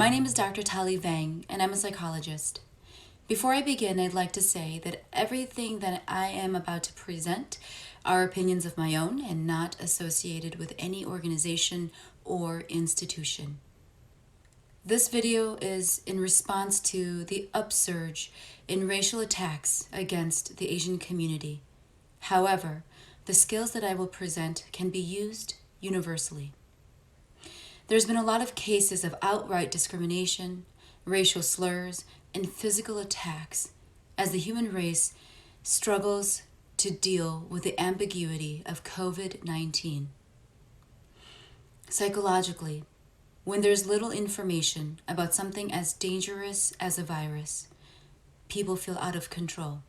My name is Dr. Tali Vang, and I'm a psychologist. Before I begin, I'd like to say that everything that I am about to present are opinions of my own and not associated with any organization or institution. This video is in response to the upsurge in racial attacks against the Asian community. However, the skills that I will present can be used universally. There's been a lot of cases of outright discrimination, racial slurs, and physical attacks as the human race struggles to deal with the ambiguity of COVID-19. Psychologically, when there's little information about something as dangerous as a virus, people feel out of control,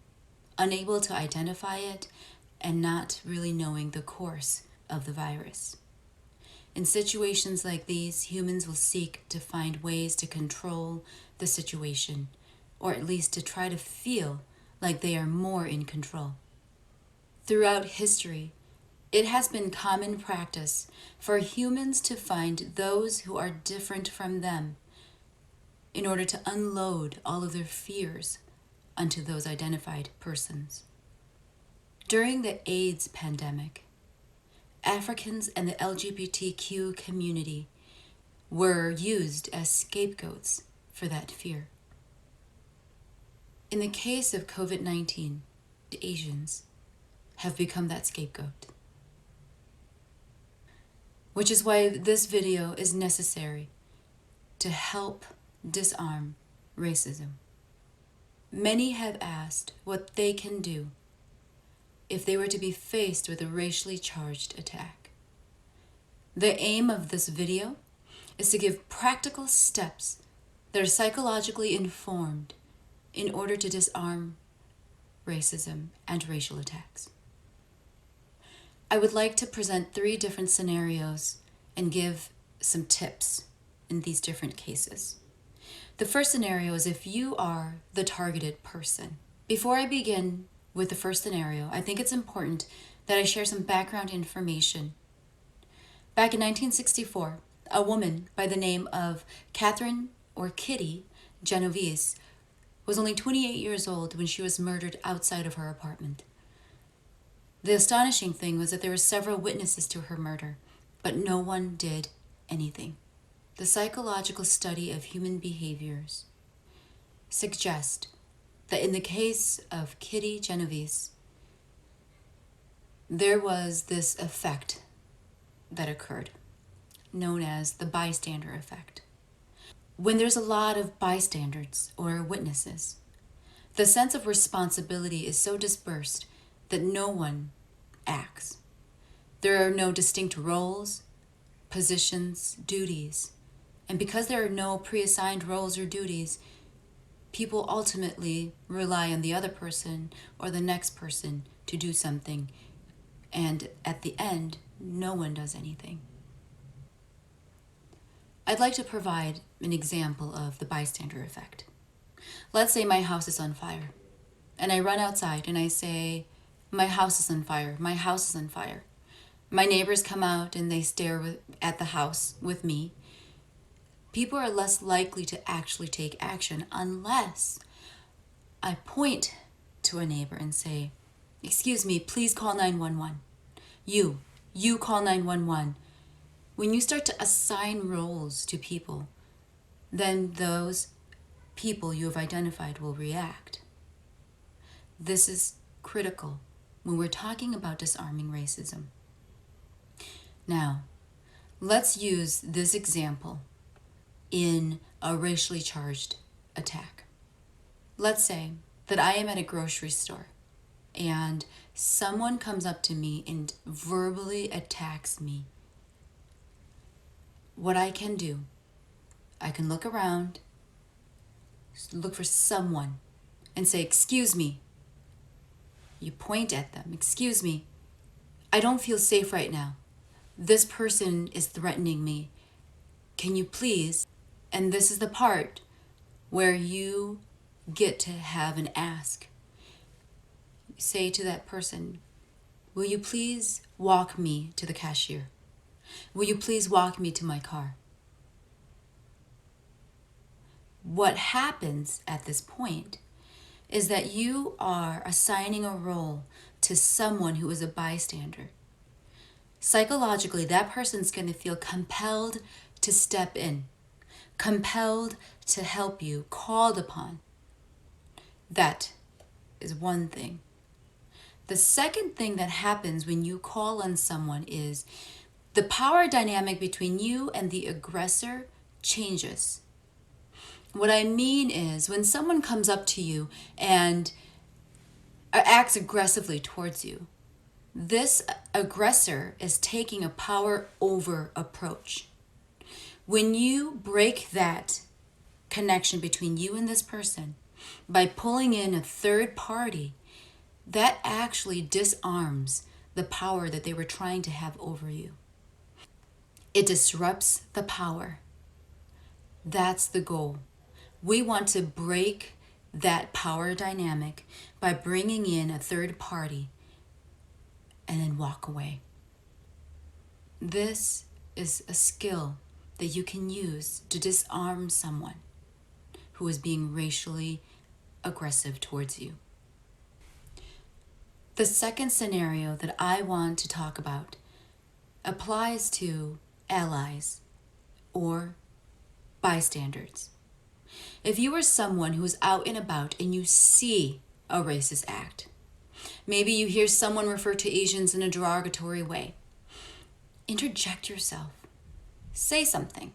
unable to identify it, and not really knowing the course of the virus. In situations like these, humans will seek to find ways to control the situation, or at least to try to feel like they are more in control. Throughout history, it has been common practice for humans to find those who are different from them in order to unload all of their fears onto those identified persons. During the AIDS pandemic, Africans and the LGBTQ community were used as scapegoats for that fear. In the case of COVID-19, the Asians have become that scapegoat. Which is why this video is necessary to help disarm racism. Many have asked what they can do if they were to be faced with a racially charged attack. The aim of this video is to give practical steps that are psychologically informed in order to disarm racism and racial attacks. I would like to present 3 different scenarios and give some tips in these different cases. The first scenario is if you are the targeted person. Before I begin with the first scenario, I think it's important that I share some background information. Back in 1964, a woman by the name of Catherine or Kitty Genovese was only 28 years old when she was murdered outside of her apartment. The astonishing thing was that there were several witnesses to her murder, but no one did anything. The psychological study of human behaviors suggests that in the case of Kitty Genovese, there was this effect that occurred, known as the bystander effect. When there's a lot of bystanders or witnesses, the sense of responsibility is so dispersed that no one acts. There are no distinct roles, positions, duties, and because there are no pre-assigned roles or duties, people ultimately rely on the other person or the next person to do something, and at the end, no one does anything. I'd like to provide an example of the bystander effect. Let's say my house is on fire, and I run outside and I say, "My house is on fire, my house is on fire." My neighbors come out and they stare at the house with me. People are less likely to actually take action unless I point to a neighbor and say, "Excuse me, please call 911. You call 911. When you start to assign roles to people, then those people you have identified will react. This is critical when we're talking about disarming racism. Now, let's use this example in a racially charged attack. Let's say that I am at a grocery store and someone comes up to me and verbally attacks me. What I can do, I can look around, look for someone and say, "Excuse me." You point at them, "Excuse me, I don't feel safe right now. This person is threatening me. Can you please?" And this is the part where you get to have an ask. Say to that person, "Will you please walk me to the cashier? Will you please walk me to my car?" What happens at this point is that you are assigning a role to someone who is a bystander. Psychologically, that person's going to feel compelled to step in, compelled to help you, called upon. That is one thing. The second thing that happens when you call on someone is the power dynamic between you and the aggressor changes. What I mean is when someone comes up to you and acts aggressively towards you, this aggressor is taking a power over approach. When you break that connection between you and this person by pulling in a third party, that actually disarms the power that they were trying to have over you. It disrupts the power. That's the goal. We want to break that power dynamic by bringing in a third party and then walk away. This is a skill that you can use to disarm someone who is being racially aggressive towards you. The second scenario that I want to talk about applies to allies or bystanders. If you are someone who is out and about and you see a racist act, maybe you hear someone refer to Asians in a derogatory way, interject yourself. Say something.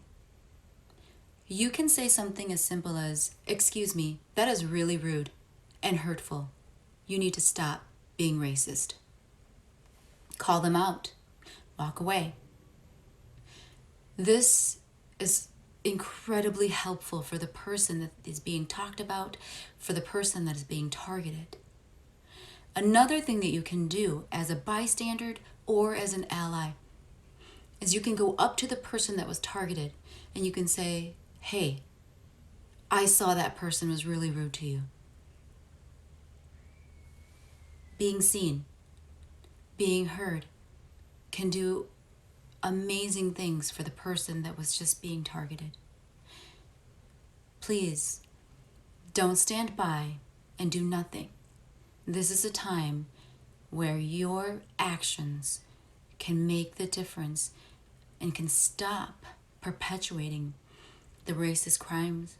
You can say something as simple as, "Excuse me, that is really rude and hurtful. You need to stop being racist." Call them out. Walk away. This is incredibly helpful for the person that is being talked about, for the person that is being targeted. Another thing that you can do as a bystander or as an ally is you can go up to the person that was targeted and you can say, "Hey, I saw that person was really rude to you." Being seen, being heard can do amazing things for the person that was just being targeted. Please don't stand by and do nothing. This is a time where your actions can make the difference and can stop perpetuating the racist crimes,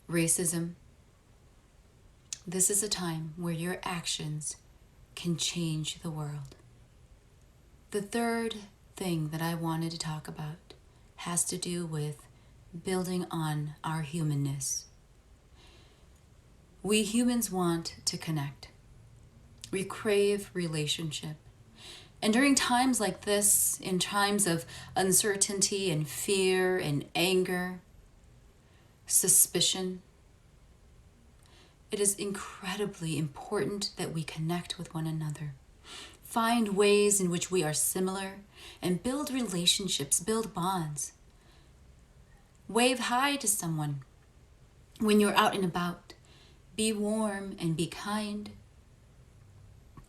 racism. This is a time where your actions can change the world. The third thing that I wanted to talk about has to do with building on our humanness. We humans want to connect. We crave relationship. And during times like this, in times of uncertainty and fear and anger, suspicion, it is incredibly important that we connect with one another. Find ways in which we are similar and build relationships, build bonds. Wave hi to someone when you're out and about. Be warm and be kind.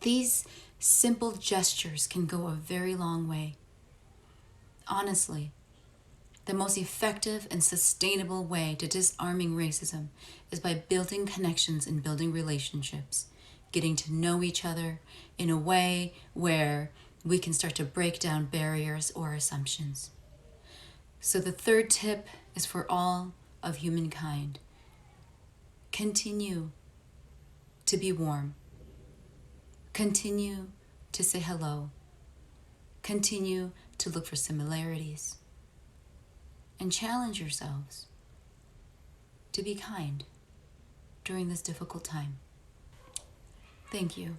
These simple gestures can go a very long way. Honestly, the most effective and sustainable way to disarming racism is by building connections and building relationships, getting to know each other in a way where we can start to break down barriers or assumptions. So the third tip is for all of humankind. Continue to be warm. Continue to say hello. Continue to look for similarities. And challenge yourselves to be kind during this difficult time. Thank you.